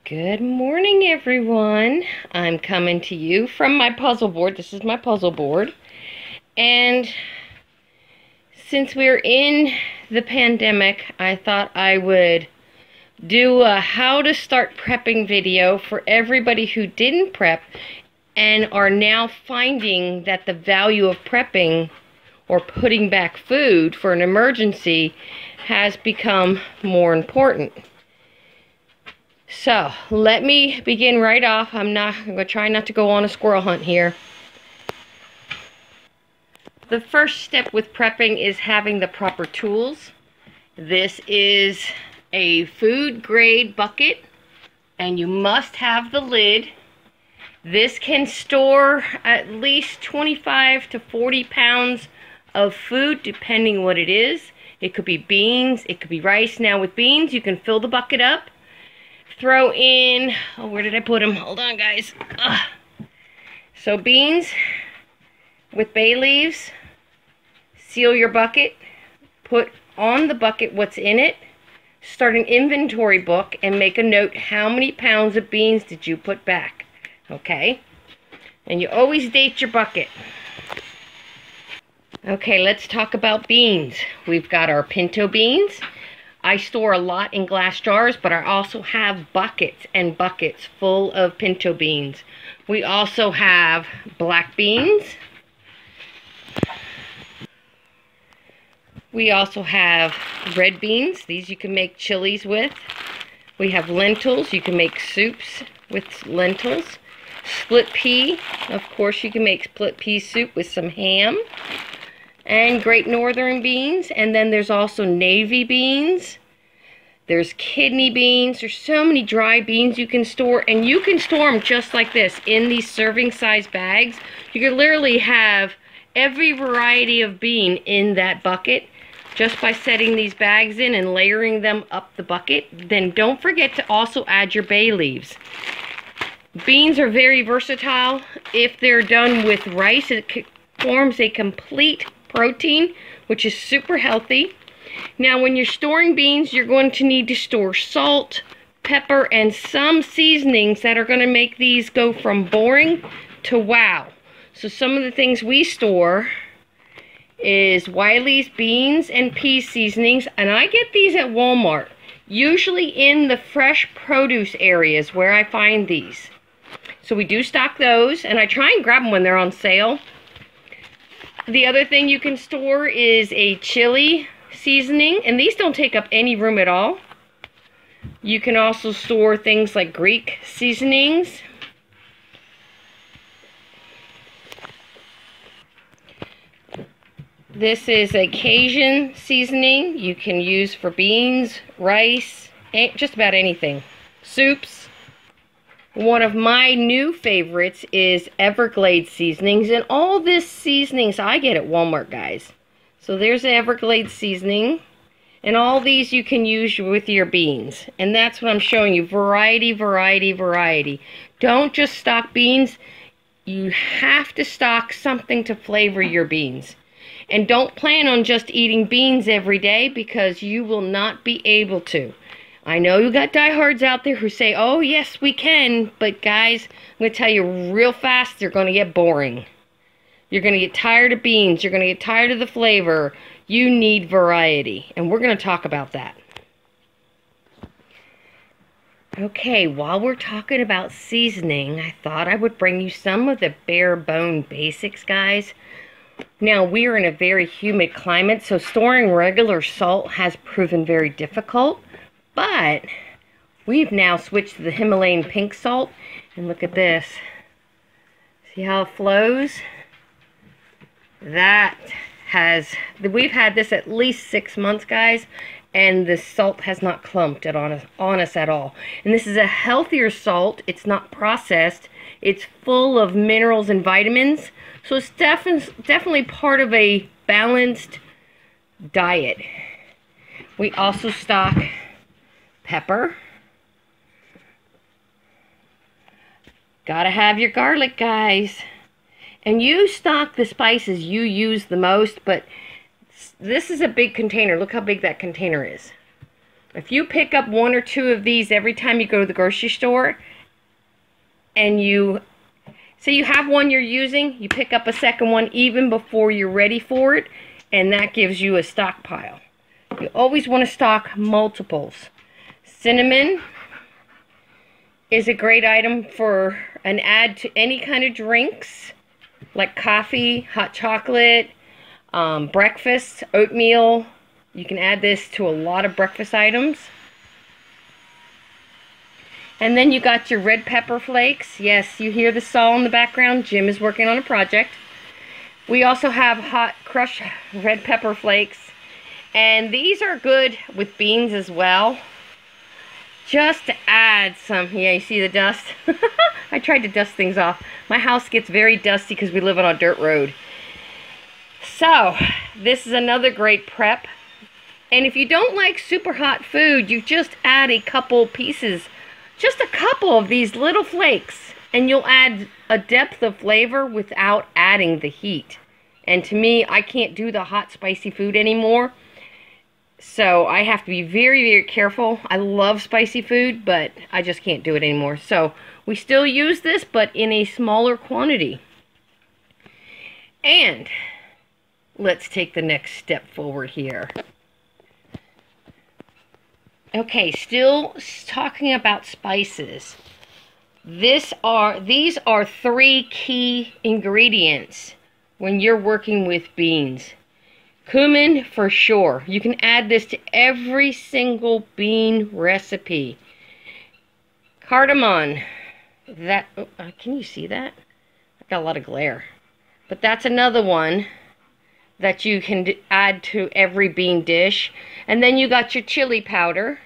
Good morning, everyone. I'm coming to you from my puzzle board. This is my puzzle board. And since we're in the pandemic, I thought I would do a how to start prepping video for everybody who didn't prep and are now finding that the value of prepping or putting back food for an emergency has become more important. So, let me begin right off. I'm going to try not to go on a squirrel hunt here. The first step with prepping is having the proper tools. This is a food grade bucket, and you must have the lid. This can store at least 25 to 40 pounds of food, depending what it is. It could be beans, it could be rice. Now with beans, you can fill the bucket up. Throw in, oh, where did I put them? Hold on, guys. So beans with bay leaves, seal your bucket, put on the bucket what's in it, start an inventory book, and make a note how many pounds of beans did you put back, okay? And you always date your bucket. Okay, let's talk about beans. We've got our pinto beans. I store a lot in glass jars, but I also have buckets and buckets full of pinto beans. We also have black beans. We also have red beans. These you can make chilies with. We have lentils. You can make soups with lentils. Split pea. Of course, you can make split pea soup with some ham. And Great Northern beans, and then there's also navy beans. There's kidney beans. There's so many dry beans you can store, and you can store them just like this in these serving size bags. You can literally have every variety of bean in that bucket just by setting these bags in and layering them up the bucket. Then don't forget to also add your bay leaves. Beans are very versatile. If they're done with rice, it forms a complete protein, which is super healthy. Now, when you're storing beans, you're going to need to store salt, pepper, and some seasonings that are going to make these go from boring to wow. So some of the things we store is Wiley's beans and pea seasonings, and I get these at Walmart, usually in the fresh produce areas where I find these. So we do stock those, and I try and grab them when they're on sale. The other thing you can store is a chili seasoning, and these don't take up any room at all. You can also store things like Greek seasonings. This is a Cajun seasoning you can use for beans, rice, just about anything. Soups. One of my new favorites is Everglades Seasonings, and all this seasonings I get at Walmart, guys. So there's the Everglades seasoning, and all these you can use with your beans. And that's what I'm showing you, variety, variety, variety. Don't just stock beans, you have to stock something to flavor your beans. And don't plan on just eating beans every day, because you will not be able to. I know you got diehards out there who say, oh yes we can, but guys, I'm going to tell you real fast, they're going to get boring. You're going to get tired of beans, you're going to get tired of the flavor. You need variety, and we're going to talk about that. Okay, while we're talking about seasoning, I thought I would bring you some of the bare bone basics, guys. Now, we are in a very humid climate, so storing regular salt has proven very difficult. But we've now switched to the Himalayan pink salt, and look at this. See how it flows? We've had this at least 6 months, guys, and the salt has not clumped on us at all. And this is a healthier salt. It's not processed. It's full of minerals and vitamins, so it's definitely part of a balanced diet. We also stock pepper. Gotta have your garlic, guys. And you stock the spices you use the most, but this is a big container. Look how big that container is. If you pick up 1 or 2 of these every time you go to the grocery store, and you say you have one you're using, you pick up a second one even before you're ready for it, and that gives you a stockpile. You always want to stock multiples. Cinnamon is a great item for an add to any kind of drinks, like coffee, hot chocolate, breakfast, oatmeal. You can add this to a lot of breakfast items. And then you got your red pepper flakes. Yes, you hear the saw in the background. Jim is working on a project. We also have hot crushed red pepper flakes. And these are good with beans as well. Just to add some, yeah, you see the dust? I tried to dust things off. My house gets very dusty because we live on a dirt road. So, this is another great prep. And if you don't like super hot food, you just add a couple pieces, just a couple of these little flakes, and you'll add a depth of flavor without adding the heat. And to me, I can't do the hot, spicy food anymore. So I have to be very, very careful. I love spicy food, but I just can't do it anymore. So we still use this, but in a smaller quantity. And let's take the next step forward here. Okay, still talking about spices. These are 3 key ingredients when you're working with beans. Cumin for sure. You can add this to every single bean recipe. Cardamom. Can you see that? I got a lot of glare. But that's another one that you can add to every bean dish. And then you got your chili powder.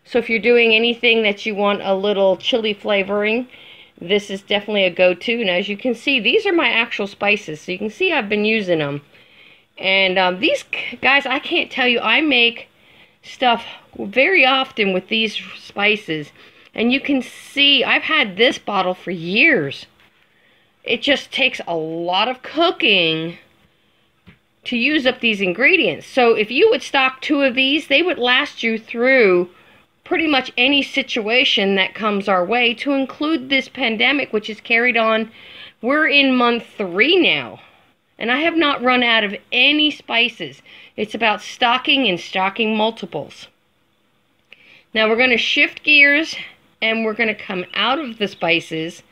So if you're doing anything that you want a little chili flavoring, this is definitely a go-to. And as you can see, these are my actual spices. So you can see I've been using them. And these guys, I can't tell you, I make stuff very often with these spices. And you can see, I've had this bottle for years. It just takes a lot of cooking to use up these ingredients. So if you would stock 2 of these, they would last you through pretty much any situation that comes our way, to include this pandemic, which is carried on. We're in month 3 now. And I have not run out of any spices. It's about stocking and stocking multiples. Now we're going to shift gears and we're going to come out of the spices,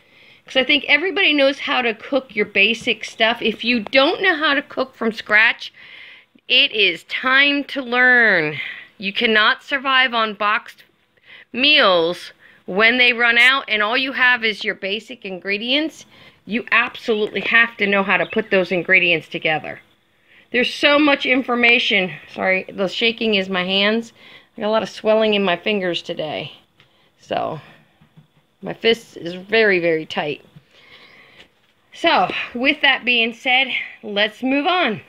because I think everybody knows how to cook your basic stuff. If you don't know how to cook from scratch, it is time to learn. You cannot survive on boxed meals when they run out and all you have is your basic ingredients. You absolutely have to know how to put those ingredients together. There's so much information. Sorry, the shaking is my hands. I got a lot of swelling in my fingers today. So, my fist is very, very tight. So, with that being said, let's move on.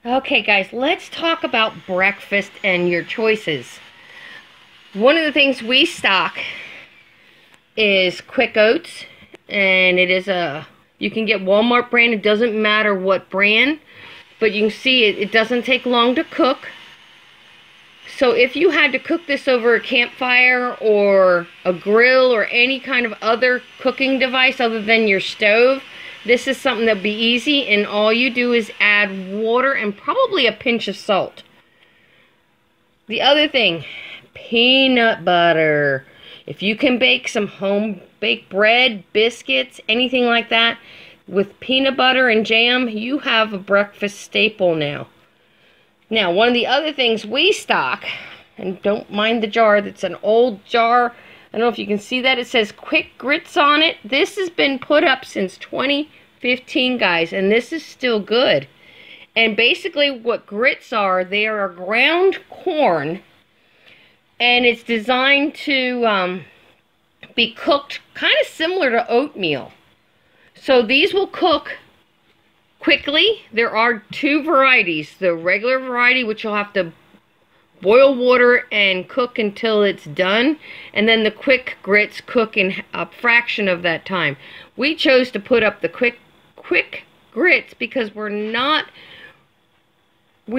Okay, guys, let's talk about breakfast and your choices. One of the things we stock is Quick Oats. And it is you can get Walmart brand. It doesn't matter what brand, but you can see it doesn't take long to cook. So if you had to cook this over a campfire or a grill or any kind of other cooking device other than your stove, this is something that'll be easy, and all you do is add water and probably a pinch of salt. The other thing, peanut butter. If you can bake some home-baked bread, biscuits, anything like that, with peanut butter and jam, you have a breakfast staple now. Now, one of the other things we stock, and don't mind the jar, that's an old jar. I don't know if you can see that. It says Quick Grits on it. This has been put up since 2015, guys, and this is still good. And basically what grits are, they are ground corn. And it's designed to be cooked kind of similar to oatmeal. So these will cook quickly. There are 2 varieties. The regular variety, which you'll have to boil water and cook until it's done. And then the quick grits cook in a fraction of that time. We chose to put up the quick grits because we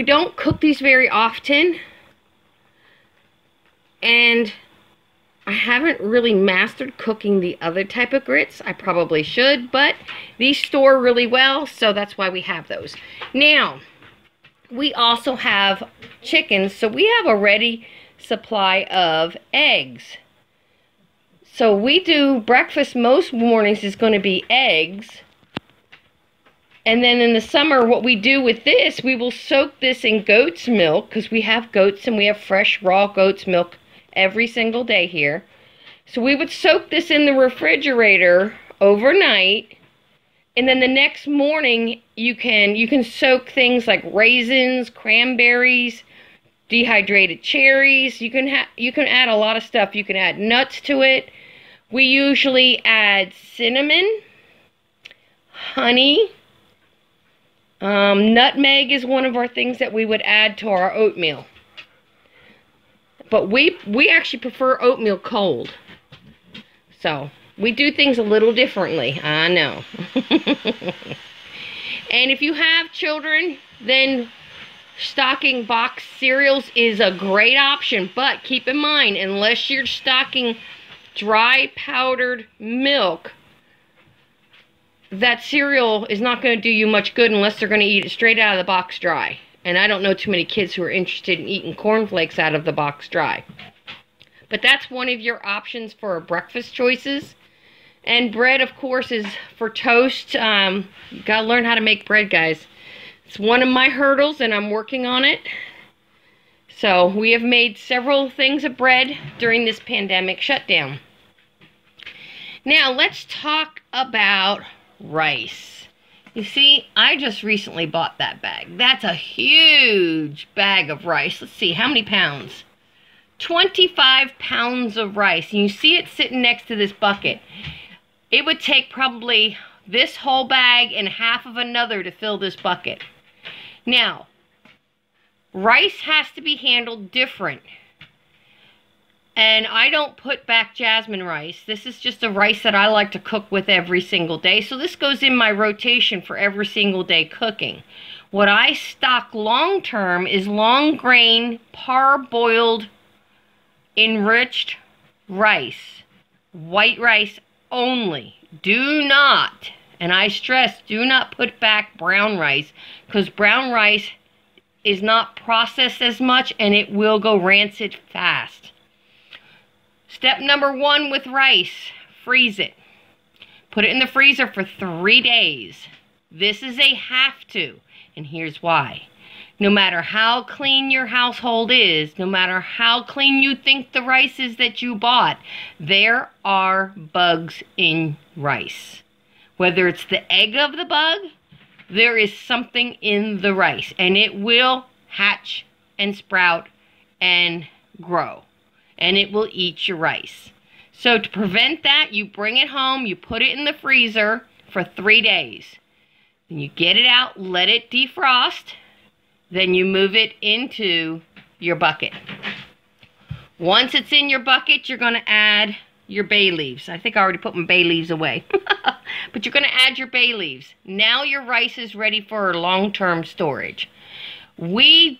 don't cook these very often. And I haven't really mastered cooking the other type of grits. I probably should, but these store really well, so that's why we have those. Now, we also have chickens, so we have a ready supply of eggs. So we do breakfast most mornings is going to be eggs. And then in the summer, what we do with this, we will soak this in goat's milk, because we have goats and we have fresh raw goat's milk every single day here. So we would soak this in the refrigerator overnight, and then the next morning you can soak things like raisins, cranberries, dehydrated cherries. You can add a lot of stuff. You can add nuts to it. We usually add cinnamon, honey, nutmeg is one of our things that we would add to our oatmeal. But we actually prefer oatmeal cold. So, we do things a little differently. I know. And if you have children, then stocking box cereals is a great option. But keep in mind, unless you're stocking dry powdered milk, that cereal is not going to do you much good unless they're going to eat it straight out of the box dry. And I don't know too many kids who are interested in eating cornflakes out of the box dry. But that's one of your options for breakfast choices. And bread, of course, is for toast. You got to learn how to make bread, guys. It's one of my hurdles, and I'm working on it. So we have made several things of bread during this pandemic shutdown. Now, let's talk about rice. You see, I just recently bought that bag. That's a huge bag of rice. Let's see, how many pounds? 25 pounds of rice. And you see it sitting next to this bucket. It would take probably this whole bag and half of another to fill this bucket. Now, rice has to be handled different. And I don't put back jasmine rice. This is just a rice that I like to cook with every single day. So this goes in my rotation for every single day cooking. What I stock long term is long grain, parboiled, enriched rice. White rice only. Do not, and I stress, do not put back brown rice, because brown rice is not processed as much and it will go rancid fast. Step number 1 with rice, freeze it. Put it in the freezer for 3 days. This is a have to, and here's why. No matter how clean your household is, no matter how clean you think the rice is that you bought, there are bugs in rice. Whether it's the egg of the bug, there is something in the rice, and it will hatch and sprout and grow. And it will eat your rice. So to prevent that, you bring it home, you put it in the freezer for 3 days. Then you get it out, let it defrost, then you move it into your bucket. Once it's in your bucket, you're going to add your bay leaves. I think I already put my bay leaves away. But you're going to add your bay leaves. Now your rice is ready for long-term storage. We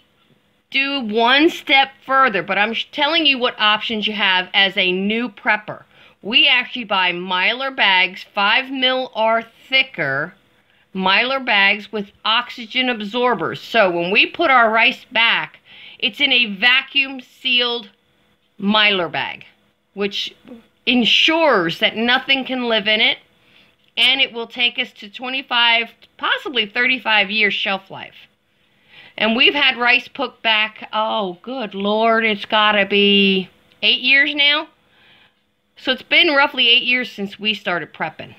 do one step further, but I'm telling you what options you have as a new prepper. We actually buy Mylar bags, 5 mil or thicker, Mylar bags with oxygen absorbers. So when we put our rice back, it's in a vacuum sealed Mylar bag, which ensures that nothing can live in it, and it will take us to 25, possibly 35 years shelf life. And we've had rice put back, oh, good Lord, it's got to be 8 years now. So it's been roughly 8 years since we started prepping.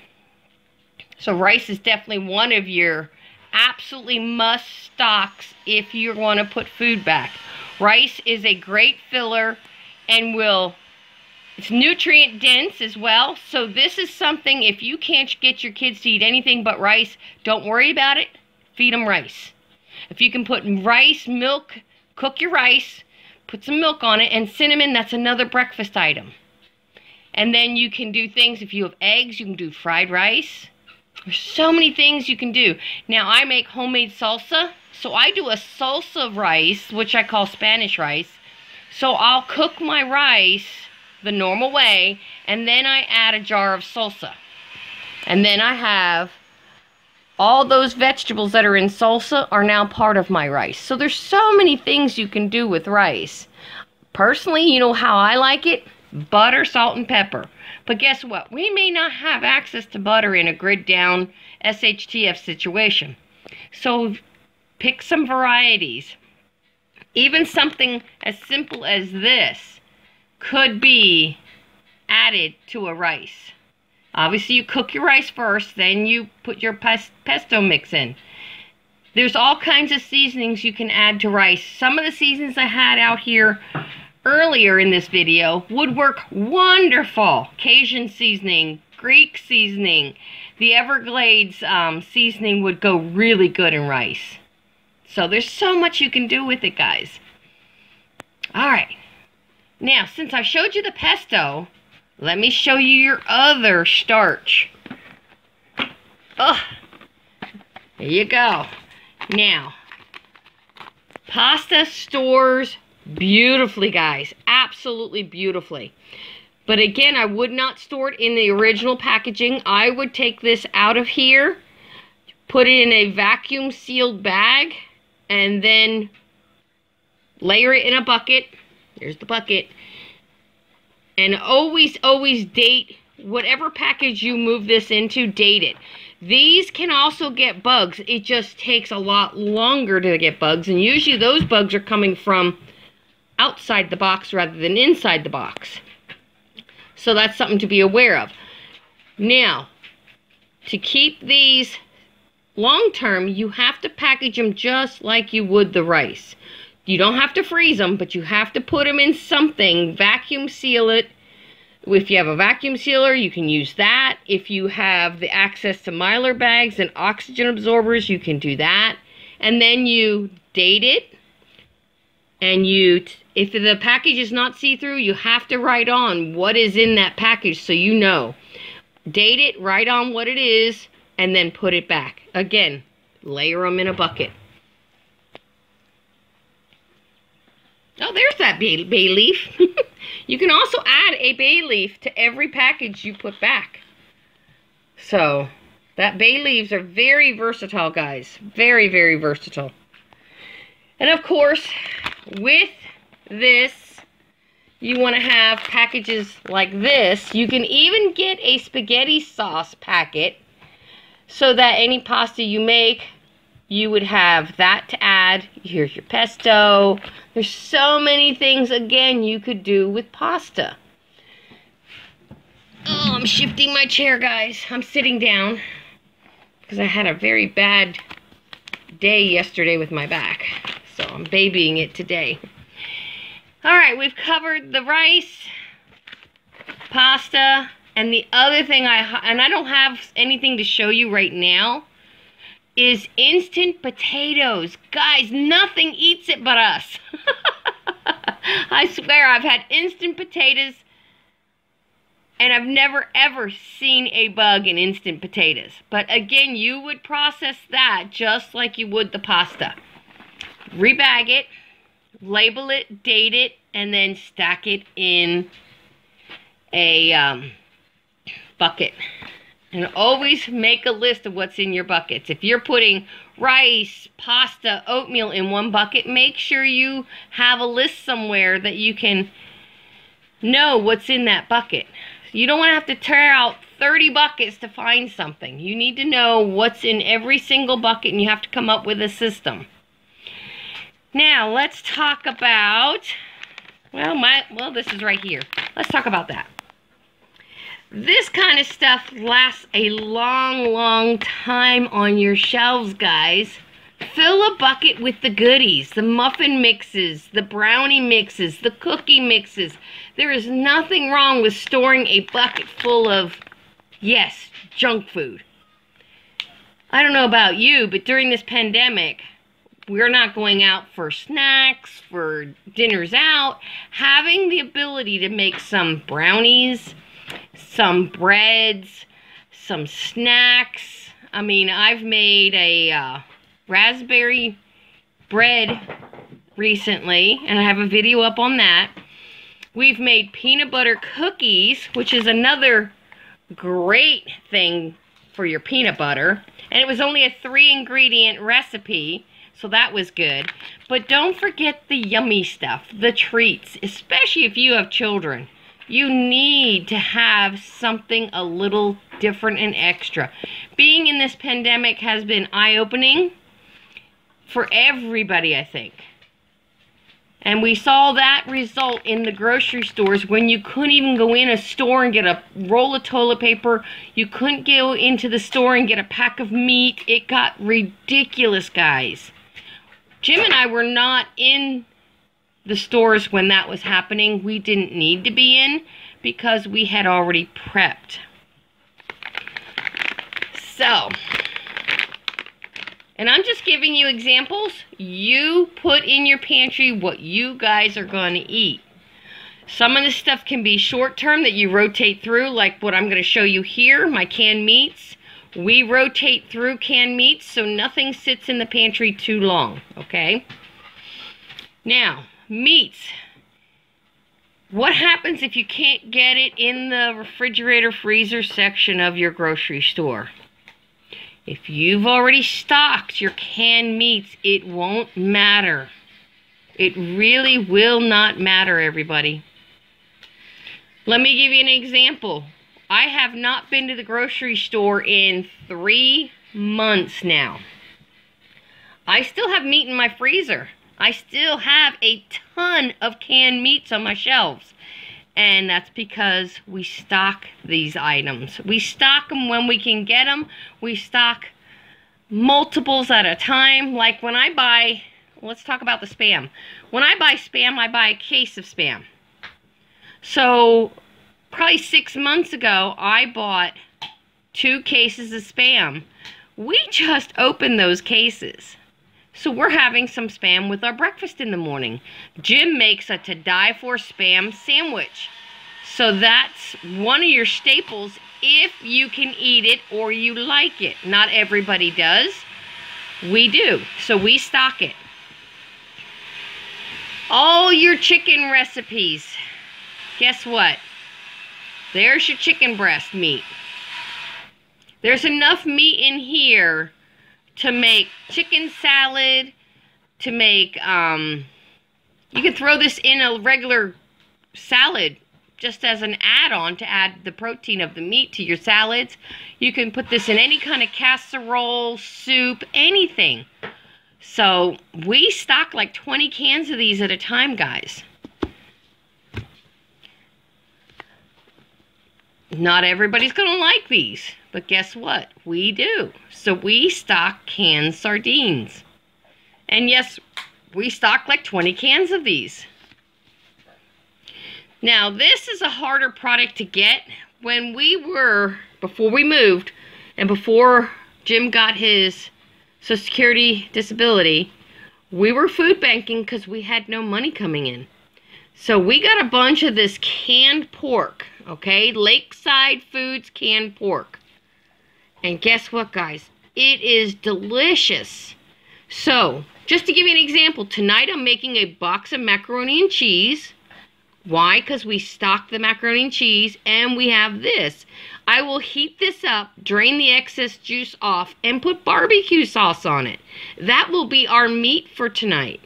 So rice is definitely one of your absolutely must stocks if you want to put food back. Rice is a great filler and it's nutrient dense as well. So this is something, if you can't get your kids to eat anything but rice, don't worry about it. Feed them rice. If you can put rice, milk, cook your rice, put some milk on it, and cinnamon, that's another breakfast item. And then you can do things, if you have eggs, you can do fried rice. There's so many things you can do. Now, I make homemade salsa, so I do a salsa rice, which I call Spanish rice. So I'll cook my rice the normal way, and then I add a jar of salsa. And then I have all those vegetables that are in salsa are now part of my rice. So there's so many things you can do with rice. Personally, you know how I like it? Butter, salt, and pepper. But guess what? We may not have access to butter in a grid down SHTF situation. So pick some varieties. Even something as simple as this could be added to a rice. Obviously, you cook your rice first, then you put your pesto mix in. There's all kinds of seasonings you can add to rice. Some of the seasonings I had out here earlier in this video would work wonderful. Cajun seasoning, Greek seasoning, the Everglades seasoning would go really good in rice. So there's so much you can do with it, guys. Alright, now since I showed you the pesto, let me show you your other starch. Oh, there you go. Now, pasta stores beautifully, guys. Absolutely beautifully. But again, I would not store it in the original packaging. I would take this out of here, put it in a vacuum sealed bag, and then layer it in a bucket. Here's the bucket. And always, always date whatever package you move this into, date it. These can also get bugs. It just takes a lot longer to get bugs. And usually those bugs are coming from outside the box rather than inside the box. So that's something to be aware of. Now, to keep these long term, you have to package them just like you would the rice. You don't have to freeze them, but you have to put them in something, vacuum seal it. If you have a vacuum sealer, you can use that. If you have the access to Mylar bags and oxygen absorbers, you can do that. And then you date it. And if the package is not see-through, you have to write on what is in that package so you know. Date it, write on what it is, and then put it back. Again, layer them in a bucket. Oh, there's that bay leaf. You can also add a bay leaf to every package you put back. So, that bay leaves are very versatile, guys. Very, very versatile. And of course, with this, you want to have packages like this. You can even get a spaghetti sauce packet so that any pasta you make, you would have that to add. Here's your pesto. There's so many things, again, you could do with pasta. Oh, I'm shifting my chair, guys. I'm sitting down because I had a very bad day yesterday with my back. So I'm babying it today. Alright, we've covered the rice, pasta, and the other thing I don't have anything to show you right now, is instant potatoes. Guys, nothing eats it but us. I swear, I've had instant potatoes, and I've never ever seen a bug in instant potatoes. But again, you would process that just like you would the pasta. Rebag it, label it, date it, and then stack it in a bucket. And always make a list of what's in your buckets. If you're putting rice, pasta, oatmeal in one bucket, make sure you have a list somewhere that you can know what's in that bucket. You don't want to have to tear out 30 buckets to find something. You need to know what's in every single bucket, and you have to come up with a system. Now, let's talk about, well, this is right here. Let's talk about that. This kind of stuff lasts a long, long time on your shelves, guys. Fill a bucket with the goodies, the muffin mixes, the brownie mixes, the cookie mixes. There is nothing wrong with storing a bucket full of, yes, junk food. I don't know about you, but during this pandemic, we're not going out for snacks, for dinners out. Having the ability to make some brownies, some breads, some snacks. I mean, I've made a raspberry bread recently, and I have a video up on that. We've made peanut butter cookies, which is another great thing for your peanut butter. And it was only a 3-ingredient recipe, so that was good. But don't forget the yummy stuff, the treats, especially if you have children. You need to have something a little different and extra. Being in this pandemic has been eye-opening for everybody, I think. And we saw that result in the grocery stores when you couldn't even go in a store and get a roll of toilet paper. You couldn't go into the store and get a pack of meat. It got ridiculous, guys. Jim and I were not in the stores when that was happening. We didn't need to be in because we had already prepped. So, and I'm just giving you examples. You put in your pantry what you guys are going to eat. Some of this stuff can be short-term that you rotate through, like what I'm going to show you here, my canned meats. We rotate through canned meats so nothing sits in the pantry too long, okay? Now, meats. What happens if you can't get it in the refrigerator freezer section of your grocery store? If you've already stocked your canned meats, it won't matter. It really will not matter, everybody. Let me give you an example. I have not been to the grocery store in 3 months now. I still have meat in my freezer. I still have a ton of canned meats on my shelves. And that's because we stock these items. We stock them when we can get them. We stock multiples at a time. Like when I buy, let's talk about the Spam. When I buy Spam, I buy a case of Spam. So probably 6 months ago, I bought 2 cases of Spam. We just opened those cases. So we're having some Spam with our breakfast in the morning. Jim makes a to-die-for Spam sandwich. So that's one of your staples if you can eat it or you like it. Not everybody does. We do. So we stock it. All your chicken recipes. Guess what? There's your chicken breast meat. There's enough meat in here to make chicken salad, to make, you can throw this in a regular salad just as an add-on to add the protein of the meat to your salads. You can put this in any kind of casserole, soup, anything. So we stock like 20 cans of these at a time, guys. Not everybody's going to like these, but guess what? We do. So we stock canned sardines. And yes, we stock like 20 cans of these. Now, this is a harder product to get. When before we moved, and before Jim got his Social Security disability, we were food banking because we had no money coming in. So we got a bunch of this canned pork, okay? Lakeside Foods canned pork. And guess what, guys? It is delicious. So, just to give you an example, tonight I'm making a box of macaroni and cheese. Why? Because we stock the macaroni and cheese, and we have this. I will heat this up, drain the excess juice off, and put barbecue sauce on it. That will be our meat for tonight.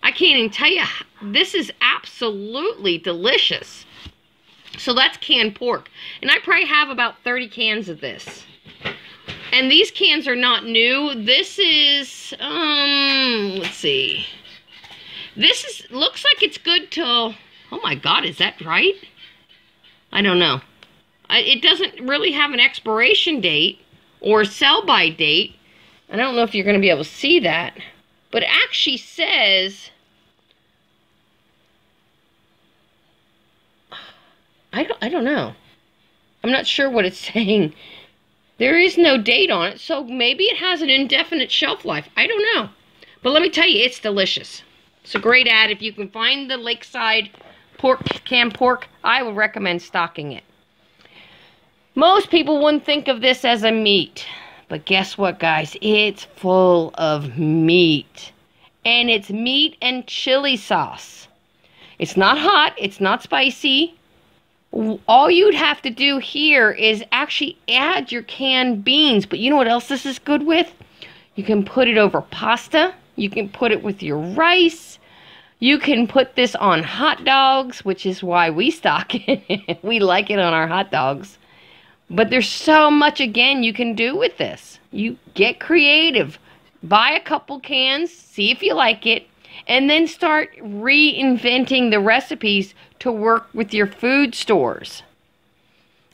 I can't even tell you, this is absolutely delicious. So that's canned pork. And I probably have about 30 cans of this. And these cans are not new. This is, let's see. Looks like it's good till, oh my God, is that right? I don't know. It doesn't really have an expiration date or a sell-by date. I don't know if you're going to be able to see that. But it actually says, I don't know. I'm not sure what it's saying. There is no date on it, so maybe it has an indefinite shelf life. I don't know. But let me tell you, it's delicious. It's a great ad. If you can find the Lakeside canned pork, I would recommend stocking it. Most people wouldn't think of this as a meat. But guess what, guys? It's full of meat. and it's meat and chili sauce. It's not hot, it's not spicy. All you'd have to do here is actually add your canned beans. But you know what else this is good with? You can put it over pasta. You can put it with your rice. You can put this on hot dogs, which is why we stock it. We like it on our hot dogs. But there's so much, again, you can do with this. You get creative. Buy a couple cans, see if you like it, and then start reinventing the recipes to work with your food stores.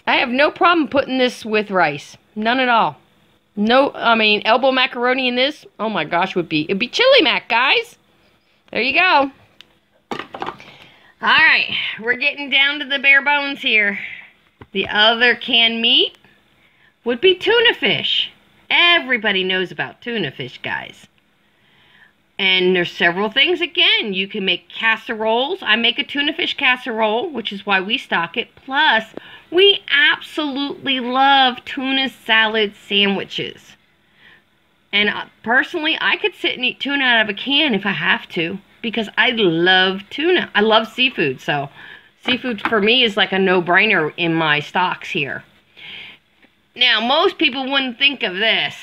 I have no problem putting this with rice. None at all. No, I mean, elbow macaroni in this, oh my gosh, it'd be chili mac, guys. There you go. Alright, we're getting down to the bare bones here. The other canned meat would be tuna fish. Everybody knows about tuna fish, guys. And there's several things, again. You can make casseroles. I make a tuna fish casserole, which is why we stock it. Plus, we absolutely love tuna salad sandwiches. And personally, I could sit and eat tuna out of a can if I have to, because I love tuna. I love seafood, so seafood for me is like a no-brainer in my stocks here. Now, most people wouldn't think of this.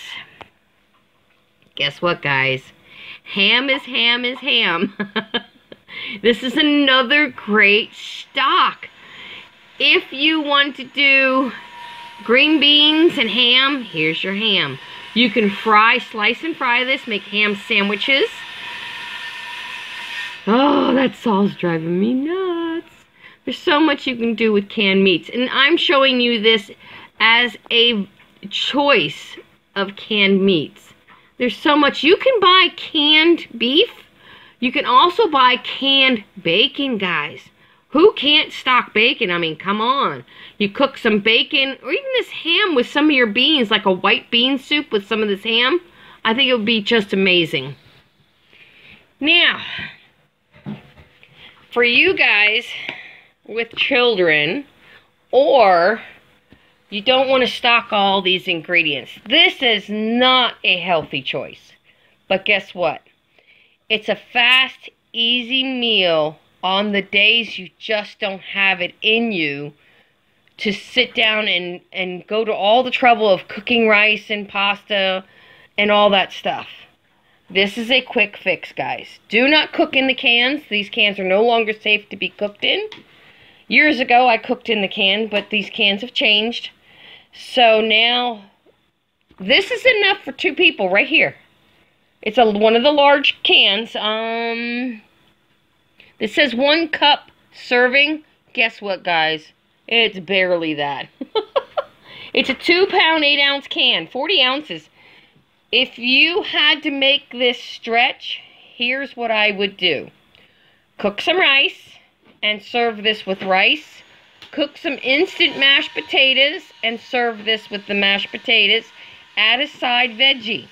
Guess what, guys? Ham is ham is ham. This is another great stock. If you want to do green beans and ham, here's your ham. You can slice and fry this, make ham sandwiches. Oh, that sauce driving me nuts. There's so much you can do with canned meats. And I'm showing you this as a choice of canned meats. There's so much. You can buy canned beef. You can also buy canned bacon, guys. Who can't stock bacon? I mean, come on. You cook some bacon or even this ham with some of your beans, like a white bean soup with some of this ham. I think it would be just amazing. Now, for you guys with children, or you don't want to stock all these ingredients, this is not a healthy choice. But guess what? It's a fast, easy meal on the days you just don't have it in you to sit down and go to all the trouble of cooking rice and pasta and all that stuff. This is a quick fix, guys. Do not cook in the cans. These cans are no longer safe to be cooked in. Years ago, I cooked in the can, but these cans have changed. So now, this is enough for 2 people right here. It's one of the large cans. This says 1 cup serving. Guess what, guys? It's barely that. It's a 2-pound, 8-ounce can, 40 ounces. If you had to make this stretch, here's what I would do. Cook some rice and serve this with rice. Cook some instant mashed potatoes and serve this with the mashed potatoes. Add a side veggie.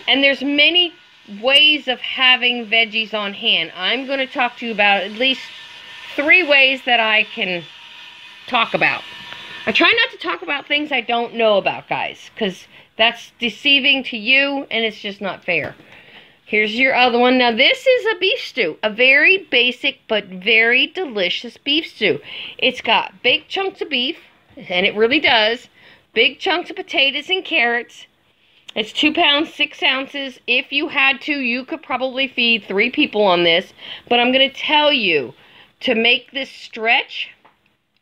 And there's many ways of having veggies on hand. I'm going to talk to you about at least 3 ways that I can talk about. I try not to talk about things I don't know about, guys, because that's deceiving to you and it's just not fair. Here's your other one. Now, this is a beef stew. A very basic but very delicious beef stew. It's got big chunks of beef, and it really does. Big chunks of potatoes and carrots. It's 2 pounds, 6 ounces. If you had to, you could probably feed 3 people on this. But I'm going to tell you, to make this stretch,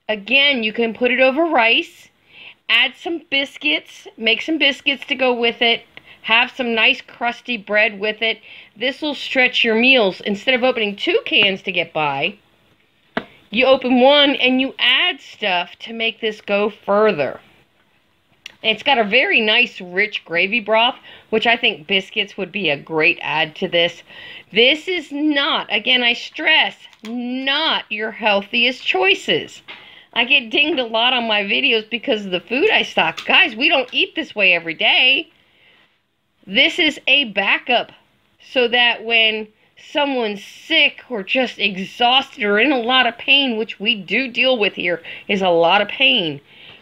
again, you can put it over rice. Add some biscuits. Make some biscuits to go with it. Have some nice crusty bread with it. This will stretch your meals. Instead of opening 2 cans to get by, you open 1 and you add stuff to make this go further. It's got a very nice, rich gravy broth, which I think biscuits would be a great add to this. This is not, again, I stress, not your healthiest choices. I get dinged a lot on my videos because of the food I stock. Guys, we don't eat this way every day. This is a backup so that when someone's sick or just exhausted or in a lot of pain, which we do deal with here, is a lot of pain.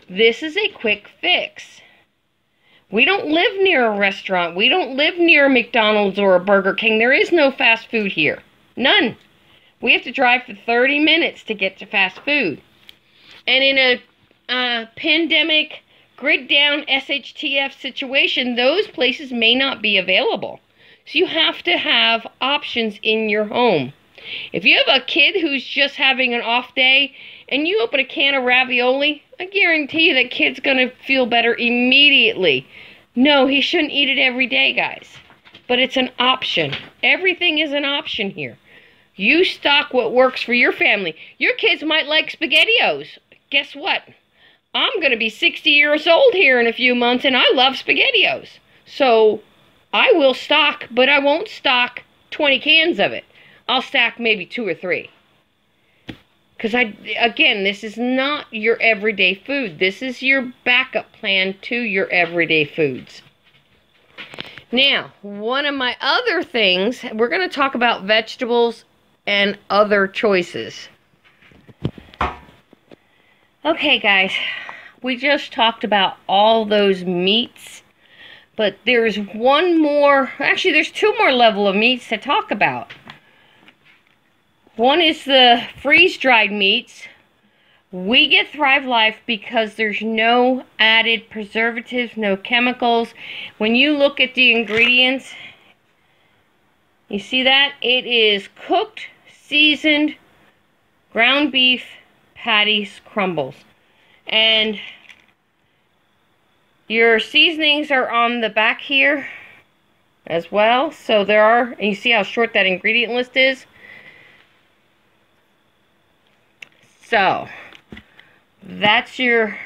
This is a quick fix. We don't live near a restaurant. We don't live near a McDonald's or a Burger King. There is no fast food here. None. We have to drive for 30 minutes to get to fast food. And in a pandemic, grid down SHTF situation, those places may not be available. So you have to have options in your home. If you have a kid who's just having an off day and you open a can of ravioli, I guarantee you that kid's going to feel better immediately. No, he shouldn't eat it every day, guys. But it's an option. Everything is an option here. You stock what works for your family. Your kids might like SpaghettiOs. Guess what? I'm going to be 60 years old here in a few months, and I love SpaghettiOs. So I will stock, but I won't stock 20 cans of it. I'll stack maybe 2 or 3. Because, again, this is not your everyday food. This is your backup plan to your everyday foods. Now, one of my other things, we're going to talk about vegetables and other choices. Okay, guys, we just talked about all those meats, but there's one more, actually there's 2 more level of meats to talk about. One is the freeze-dried meats. We get Thrive Life because there's no added preservatives, no chemicals. When you look at the ingredients, you see that? It is cooked, seasoned, ground beef, patties, crumbles. And your seasonings are on the back here as well. So there are, and you see how short that ingredient list is? So, that's your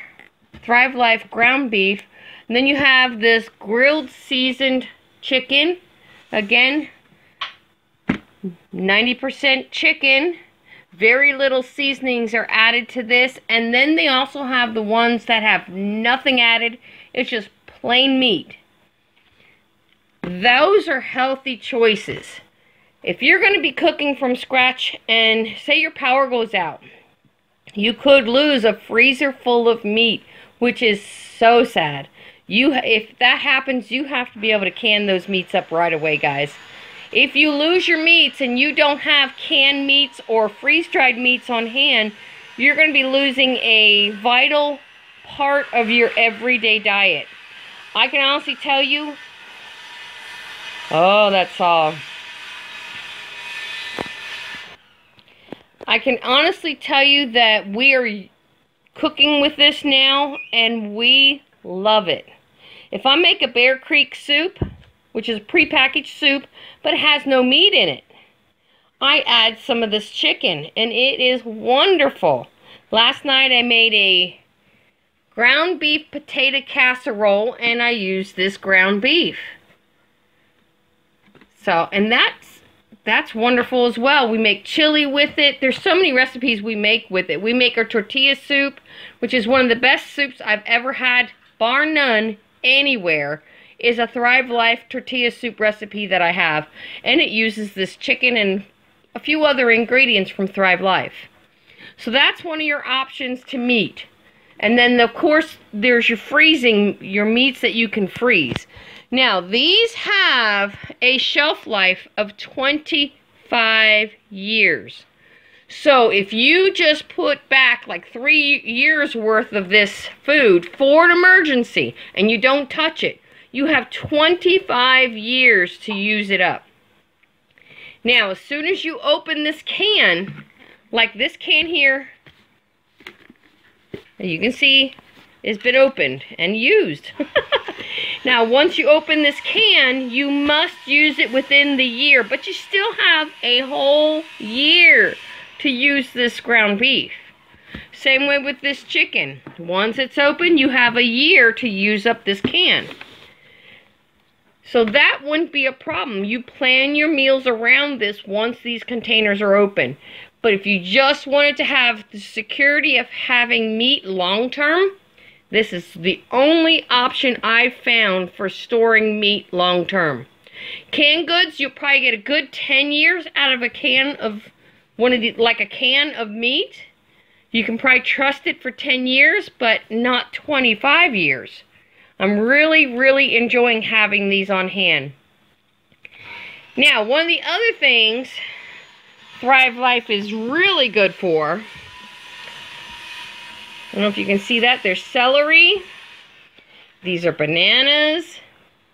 Thrive Life ground beef. And then you have this grilled seasoned chicken. Again, 90% chicken. Very little seasonings are added to this. And then they also have the ones that have nothing added. It's just plain meat. Those are healthy choices. If you're going to be cooking from scratch and say your power goes out, you could lose a freezer full of meat, which is so sad. If that happens, you have to be able to can those meats up right away, guys. If you lose your meats and you don't have canned meats or freeze-dried meats on hand, you're going to be losing a vital part of your everyday diet. I can honestly tell you, oh, that's all. I can honestly tell you that we are cooking with this now, and we love it. If I make a Bear Creek soup, which is a prepackaged soup, but it has no meat in it, I add some of this chicken, and it is wonderful. Last night I made a ground beef potato casserole, and I used this ground beef. So, and that's wonderful as well. We make chili with it. There's so many recipes we make with it. We make our tortilla soup, which is one of the best soups I've ever had, bar none, anywhere, is a Thrive Life tortilla soup recipe that I have. And it uses this chicken and a few other ingredients from Thrive Life. So that's one of your options to meat. And then, of course, there's your meats that you can freeze. Now, these have a shelf life of 25 years. So, if you just put back like 3 years worth of this food for an emergency and you don't touch it, you have 25 years to use it up. Now, as soon as you open this can, like this can here, you can see it's been opened and used. Now, once you open this can, you must use it within the year, but you still have a whole year to use this ground beef. Same way with this chicken. Once it's open, you have a year to use up this can. So that wouldn't be a problem. You plan your meals around this once these containers are open. But if you just wanted to have the security of having meat long term, this is the only option I've found for storing meat long term. Canned goods, you'll probably get a good 10 years out of a can of like a can of meat. You can probably trust it for 10 years, but not 25 years. I'm really enjoying having these on hand. Now, one of the other things Thrive Life is really good for, I don't know if you can see that, there's celery. These are bananas.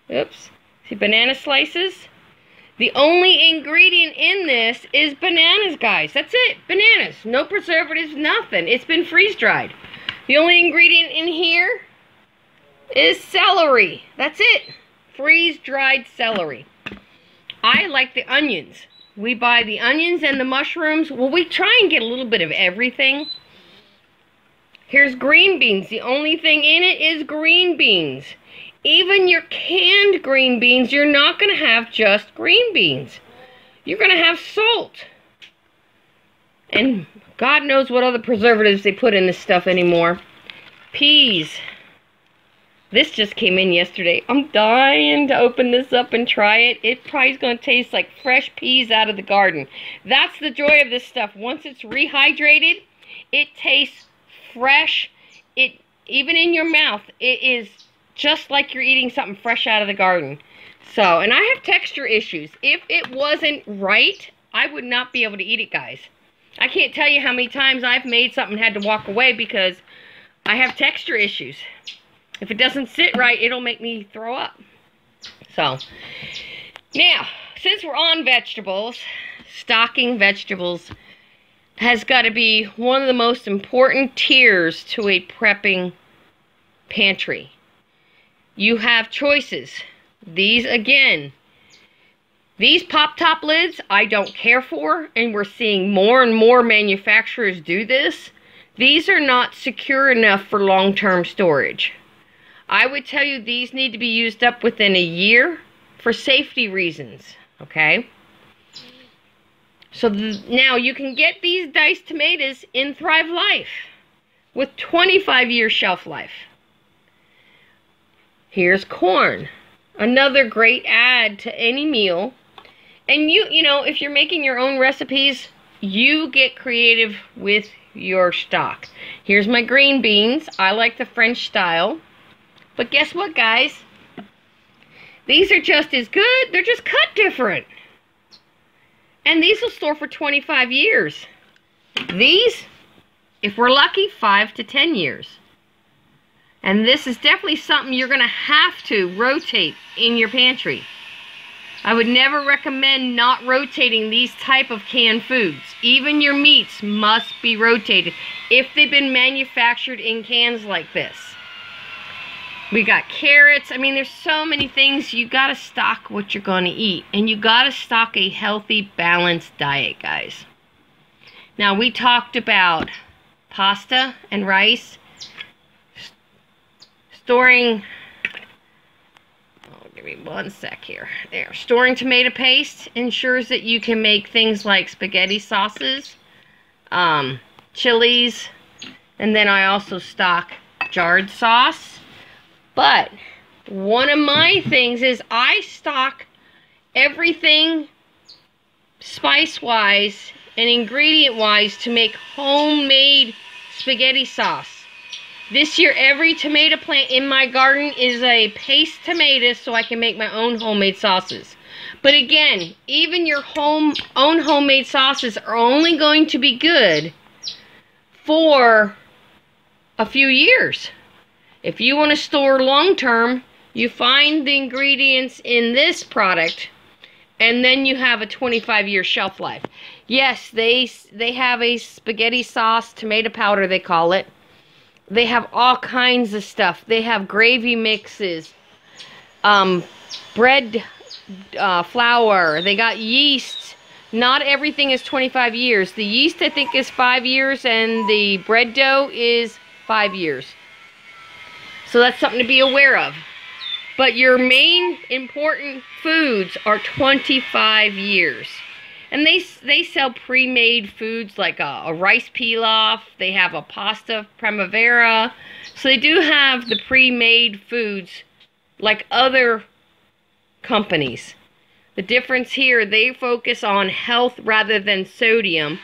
Oops. See, banana slices. The only ingredient in this is bananas, guys. That's it. Bananas. No preservatives, nothing. It's been freeze-dried. The only ingredient in here is celery. That's it. Freeze-dried celery. I like the onions. We buy the onions and the mushrooms. Well, we try and get a little bit of everything. Here's green beans. The only thing in it is green beans. Even your canned green beans, you're not going to have just green beans. You're going to have salt. And God knows what other preservatives they put in this stuff anymore. Peas. This just came in yesterday. I'm dying to open this up and try it. It probably is going to taste like fresh peas out of the garden. That's the joy of this stuff. Once it's rehydrated, it tastes fresh. Even in your mouth, it is just like you're eating something fresh out of the garden. So, and I have texture issues. If it wasn't right, I would not be able to eat it, guys. I can't tell you how many times I've made something and had to walk away because I have texture issues. If it doesn't sit right, it'll make me throw up. So, now, since we're on vegetables, stocking vegetables has got to be one of the most important tiers to a prepping pantry. You have choices. These, again, these pop-top lids I don't care for, and we're seeing more and more manufacturers do this. These are not secure enough for long-term storage. I would tell you these need to be used up within a year for safety reasons, okay? So now you can get these diced tomatoes in Thrive Life with 25-year shelf life. Here's corn, another great add to any meal. And you know, if you're making your own recipes, you get creative with your stock. Here's my green beans. I like the French style. But guess what, guys? These are just as good. They're just cut different. And these will store for 25 years. These, if we're lucky, 5 to 10 years. And this is definitely something you're going to have to rotate in your pantry. I would never recommend not rotating these type of canned foods. Even your meats must be rotated if they've been manufactured in cans like this. We got carrots. I mean, there's so many things. You got to stock what you're going to eat. And you got to stock a healthy, balanced diet, guys. Now, we talked about pasta and rice. Storing, oh, give me one sec here. There. Storing tomato paste ensures that you can make things like spaghetti sauces, chilies, and then I also stock jarred sauce. But one of my things is I stock everything spice-wise and ingredient-wise to make homemade spaghetti sauce. This year, every tomato plant in my garden is a paste tomato so I can make my own homemade sauces. But again, even your own homemade sauces are only going to be good for a few years. If you want to store long-term, you find the ingredients in this product, and then you have a 25-year shelf life. Yes, they have a spaghetti sauce, tomato powder they call it. They have all kinds of stuff. They have gravy mixes, bread flour. They got yeast. Not everything is 25 years. The yeast, I think, is 5 years, and the bread dough is 5 years. So that's something to be aware of. But your main important foods are 25 years. And they sell pre-made foods like a rice pilaf. They have a pasta primavera. So they do have the pre-made foods like other companies. The difference here, they focus on health rather than sodium.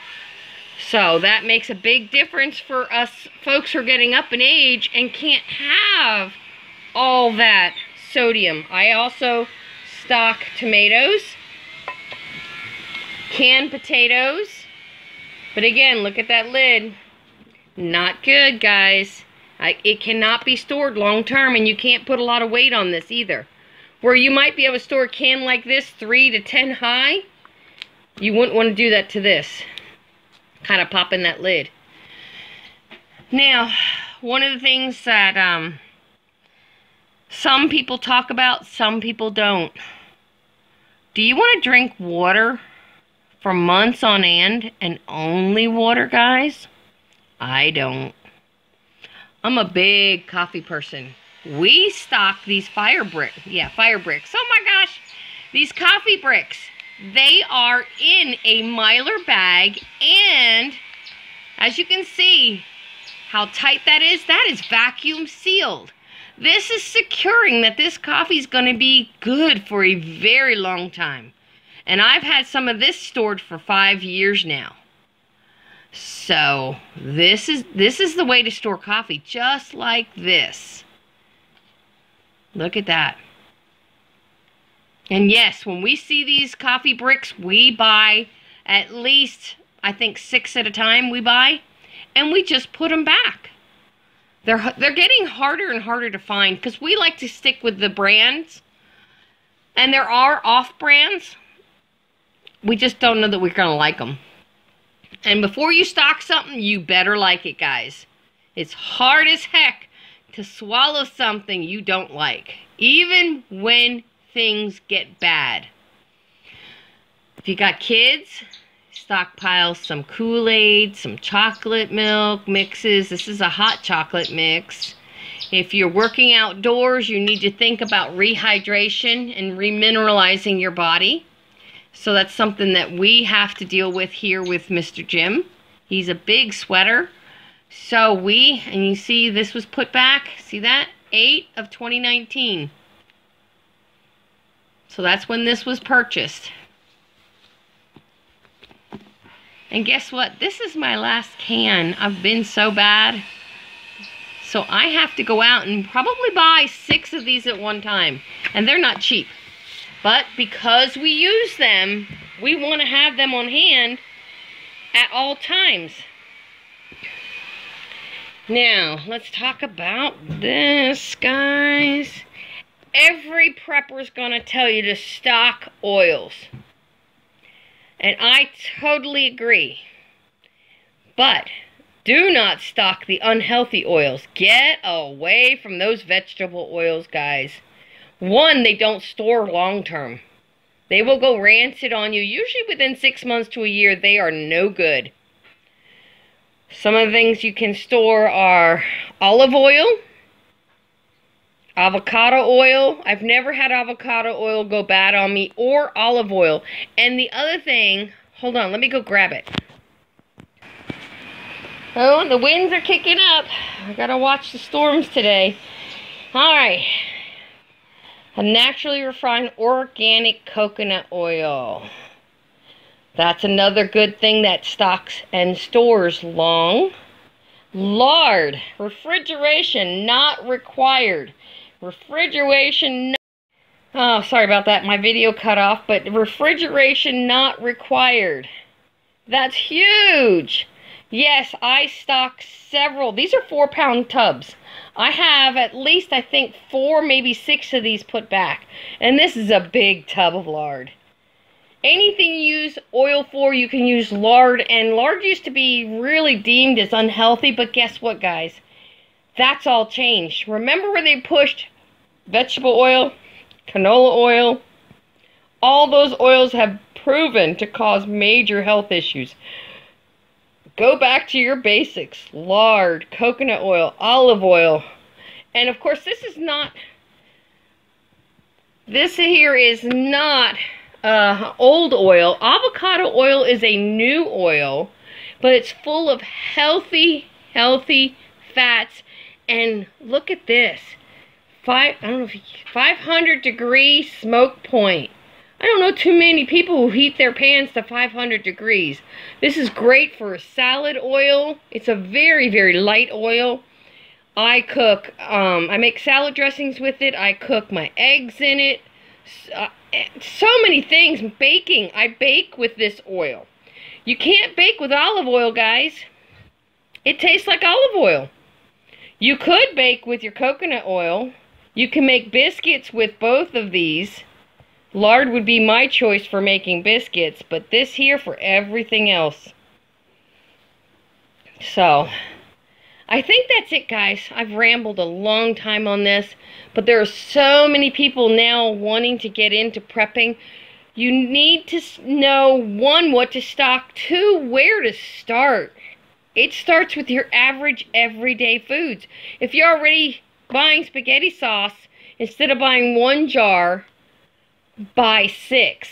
So that makes a big difference for us folks who are getting up in age and can't have all that sodium. I also stock tomatoes, canned potatoes, but again, look at that lid. Not good, guys. It cannot be stored long term, and you can't put a lot of weight on this either. Where you might be able to store a can like this 3 to 10 high, you wouldn't want to do that to this. Kind of pop in that lid. Now, one of the things that some people talk about, some people don't. Do you want to drink water for months on end and only water, guys? I don't. I'm a big coffee person. We stock these fire bricks. Oh my gosh. These coffee bricks. They are in a Mylar bag, and as you can see how tight that is vacuum sealed. This is securing that this coffee is going to be good for a very long time. And I've had some of this stored for 5 years now. So this is the way to store coffee, just like this. Look at that. And yes, when we see these coffee bricks, we buy at least, I think, 6 at a time we buy, and we just put them back. They're getting harder and harder to find because we like to stick with the brands, and there are off brands. We just don't know that we're going to like them. And before you stock something, you better like it, guys. It's hard as heck to swallow something you don't like, even when things get bad. If you got kids, stockpile some Kool-Aid, some chocolate milk mixes. This is a hot chocolate mix. If you're working outdoors, you need to think about rehydration and remineralizing your body. So that's something that we have to deal with here with Mr. Jim. He's a big sweater. So and you see this was put back, see that? 8 of 2019. So that's when this was purchased. And guess what? This is my last can. I've been so bad. So I have to go out and probably buy 6 of these at one time. And they're not cheap. But because we use them, we want to have them on hand at all times. Now, let's talk about this, guys. Every prepper is going to tell you to stock oils. And I totally agree. But do not stock the unhealthy oils. Get away from those vegetable oils, guys. One, they don't store long term. They will go rancid on you. Usually within 6 months to a year, they are no good. Some of the things you can store are olive oil, avocado oil. I've never had avocado oil go bad on me, or olive oil. And the other thing, hold on, let me go grab it. Oh, the winds are kicking up. I gotta watch the storms today. All right. A naturally refined organic coconut oil. That's another good thing that stocks and stores long. Lard. Refrigeration not required. Refrigeration. Oh, sorry about that. My video cut off. But refrigeration not required. That's huge. Yes, I stock several. These are 4-pound tubs. I have at least, I think, 4, maybe 6 of these put back. And this is a big tub of lard. Anything you use oil for, you can use lard. And lard used to be really deemed as unhealthy. But guess what, guys? That's all changed. Remember where they pushed vegetable oil, canola oil? All those oils have proven to cause major health issues. Go back to your basics. Lard, coconut oil, olive oil. And of course, this here is not old oil. Avocado oil is a new oil, but it's full of healthy fats. And look at this. 500 degree smoke point. I don't know too many people who heat their pans to 500 degrees. This is great for salad oil. It's a very, very light oil. I make salad dressings with it. I cook my eggs in it. So many things. Baking. I bake with this oil. You can't bake with olive oil, guys. It tastes like olive oil. You could bake with your coconut oil. You can make biscuits with both of these. Lard would be my choice for making biscuits, but this here for everything else. So, I think that's it, guys. I've rambled a long time on this, but there are so many people now wanting to get into prepping. You need to know, 1, what to stock, 2, where to start. It starts with your average everyday foods. If you're already buying spaghetti sauce, instead of buying 1 jar, buy 6.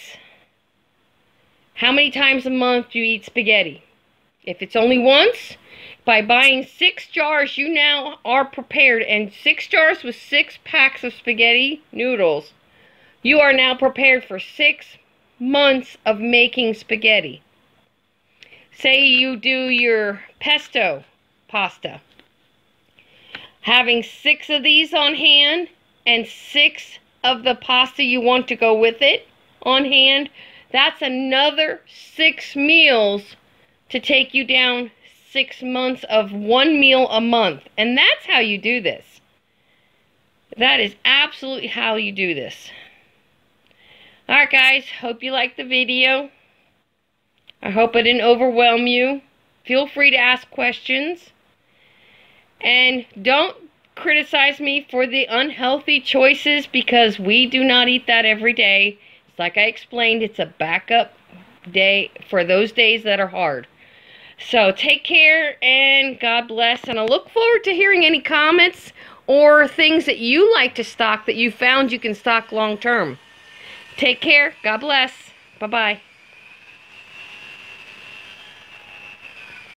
How many times a month do you eat spaghetti? If it's only once, by buying 6 jars, you now are prepared. And 6 jars with 6 packs of spaghetti noodles, you are now prepared for 6 months of making spaghetti. Say you do your pesto pasta. Having 6 of these on hand and 6 of the pasta you want to go with it on hand, that's another 6 meals to take you down 6 months of 1 meal a month. And that's how you do this. That is absolutely how you do this. Alright guys, hope you liked the video. I hope I didn't overwhelm you. Feel free to ask questions. And don't criticize me for the unhealthy choices, because we do not eat that every day. It's like I explained, it's a backup day for those days that are hard. So take care and God bless. And I look forward to hearing any comments or things that you like to stock that you found you can stock long term. Take care. God bless. Bye-bye.